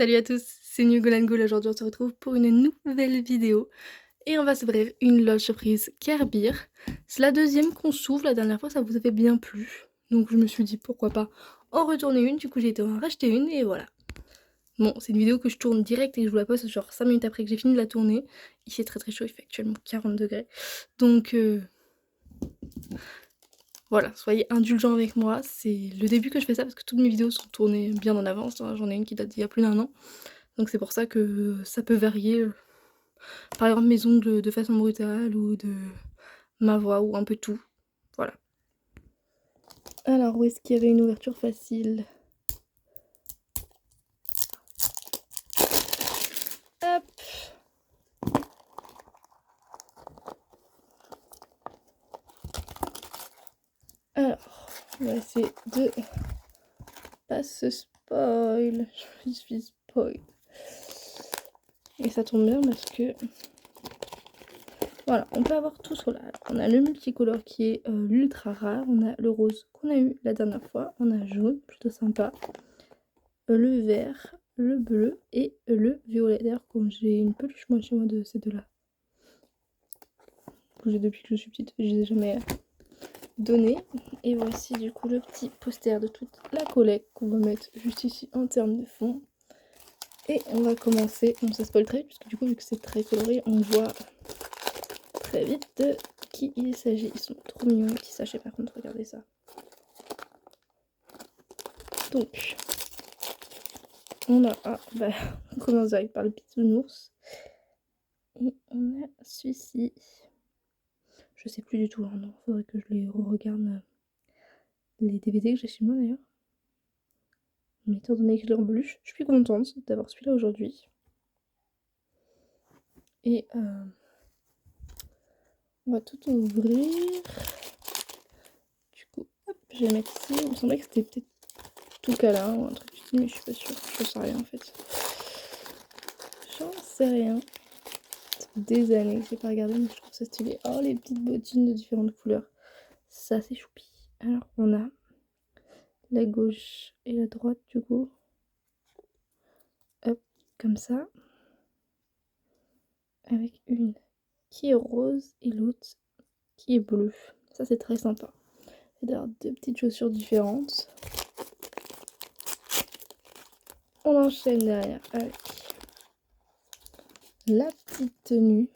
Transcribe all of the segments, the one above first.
Salut à tous, c'est New Goal Goal. Aujourd'hui on se retrouve pour une nouvelle vidéo et on va s'ouvrir une loge surprise Care Beer. C'est la deuxième qu'on s'ouvre, la dernière fois ça vous avait bien plu. Donc je me suis dit pourquoi pas en retourner une, du coup j'ai été en racheter une et voilà. Bon, c'est une vidéo que je tourne direct et que je vous la poste genre 5 minutes après que j'ai fini de la tourner. Il fait très chaud, il fait actuellement 40 degrés. Donc voilà, soyez indulgents avec moi, c'est le début que je fais ça parce que toutes mes vidéos sont tournées bien en avance, j'en ai une qui date d'il y a plus d'1 an. Donc c'est pour ça que ça peut varier, par exemple mes ongles de façon brutale ou de ma voix ou un peu tout, voilà. Alors où est-ce qu'il y avait une ouverture facile? Hop. Alors, on va essayer de pas se spoil, je suis spoil. Et ça tombe bien parce que voilà, on peut avoir tout sur là. On a le multicolore qui est l'ultra rare, on a le rose qu'on a eu la dernière fois, on a jaune, plutôt sympa, le vert, le bleu et le violet. D'ailleurs, comme j'ai une peluche moi chez moi de ces deux-là, que j'ai depuis que je suis petite, je les ai jamais donné. Et voici du coup le petit poster de toute la collecte qu'on va mettre juste ici en termes de fond. Et on va commencer, bon ça spoil très vite puisque du coup vu que c'est très coloré, on voit très vite de qui il s'agit. Ils sont trop mignons les petits sachets par contre, regardez ça. Donc, on a, on commence direct par le bisounours. Et on a celui-ci. Je sais plus du tout, hein, non, faudrait que je les re-regarde les DVD que j'ai chez moi d'ailleurs. Mais étant donné que je l'ai en peluche, je suis contente d'avoir celui-là aujourd'hui. Et on va tout ouvrir. Du coup, hop, je vais mettre ici. Il me semblait que c'était peut-être tout câlin ou un truc du style, mais je suis pas sûre. Je sais rien en fait. J'en sais rien. Ça fait des années que j'ai pas regardé, mais je trouve ça stylé. Oh, les petites bottines de différentes couleurs. Ça, c'est choupi. Alors, on a la gauche et la droite du coup. Hop, comme ça. Avec une qui est rose et l'autre qui est bleue. Ça, c'est très sympa. Et d'avoir deux petites chaussures différentes. On enchaîne derrière avec la petite tenue.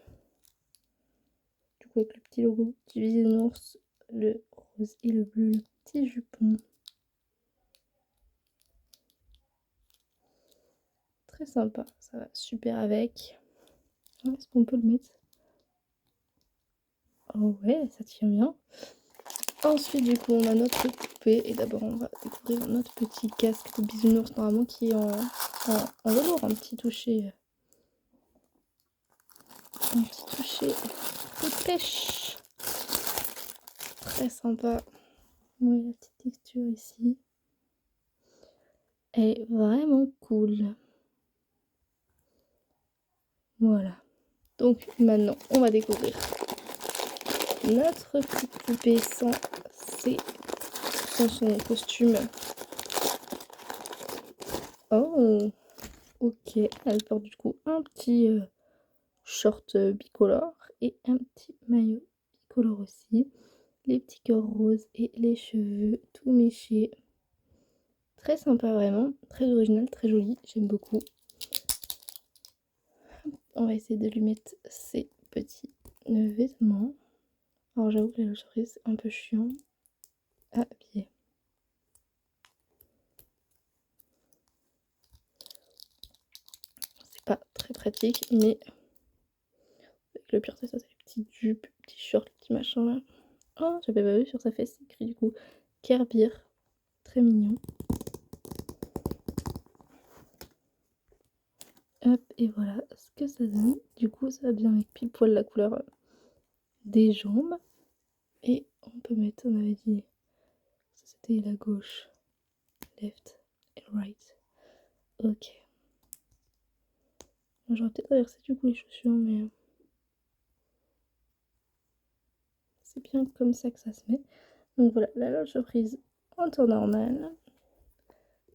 Du coup, avec le petit logo du bisounours, le rose et le bleu, le petit jupon. Très sympa, ça va super avec. Est-ce qu'on peut le mettre? Oh ouais, ça tient bien. Ensuite, du coup, on a notre poupée. Et d'abord, on va découvrir notre petit casque de bisounours, normalement, qui est en velours, un petit toucher. Un petit toucher de pêche. Très sympa. Oui, la petite texture ici. Elle est vraiment cool. Voilà. Donc maintenant, on va découvrir notre petite poupée sans son costume. Oh, ok. Elle porte du coup un petit short bicolore et un petit maillot bicolore aussi. Les petits cœurs roses et les cheveux tout méchés. Très sympa vraiment, très original, très joli, j'aime beaucoup. On va essayer de lui mettre ses petits vêtements. Alors j'avoue que la surprise c'est un peu chiant à habiller. C'est pas très pratique, mais le pire c'est ça, c'est les petites jupes, les petits shorts, les petits machins là. Oh, j'avais pas vu sur sa fesse, c'est écrit du coup Care Beer. Très mignon. Hop, et voilà ce que ça donne. Du coup, ça va bien avec pile poil la couleur des jambes. Et on peut mettre, on avait dit, ça c'était la gauche, left et right. Ok. J'aurais peut-être inversé du coup les chaussures, mais c'est bien comme ça que ça se met. Donc voilà, la loge surprise en temps normal.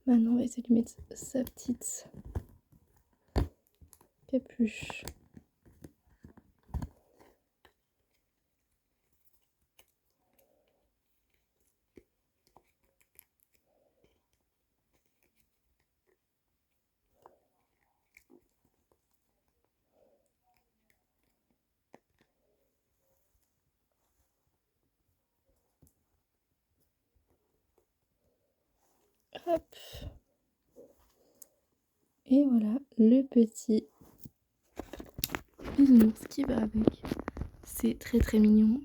Maintenant, on va essayer de lui mettre sa petite capuche. Hop. Et voilà le petit bisounours qui va avec. C'est très très mignon.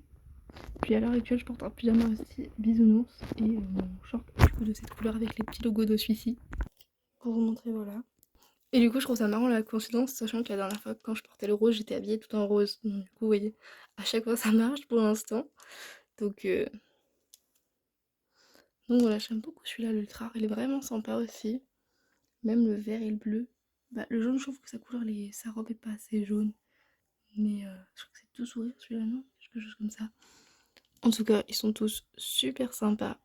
Puis à l'heure actuelle, je porte un pyjama aussi bisounours et mon short du coup de cette couleur avec les petits logos de celui-ci. Pour vous montrer, voilà. Et du coup, je trouve ça marrant la coïncidence, sachant que la dernière fois, quand je portais le rose, j'étais habillée tout en rose. Donc, du coup, vous voyez, à chaque fois ça marche pour l'instant. Donc, donc voilà, j'aime beaucoup celui-là, l'ultra. Il est vraiment sympa aussi. Même le vert et le bleu. Bah, le jaune, je trouve que sa couleur, sa robe est pas assez jaune. Mais je crois que c'est tout sourire celui-là, non? Quelque chose comme ça. En tout cas, ils sont tous super sympas.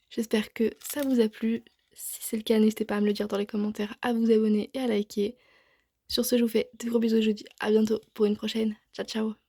J'espère que ça vous a plu. Si c'est le cas, n'hésitez pas à me le dire dans les commentaires, à vous abonner et à liker. Sur ce, je vous fais de gros bisous et je vous dis à bientôt pour une prochaine. Ciao ciao!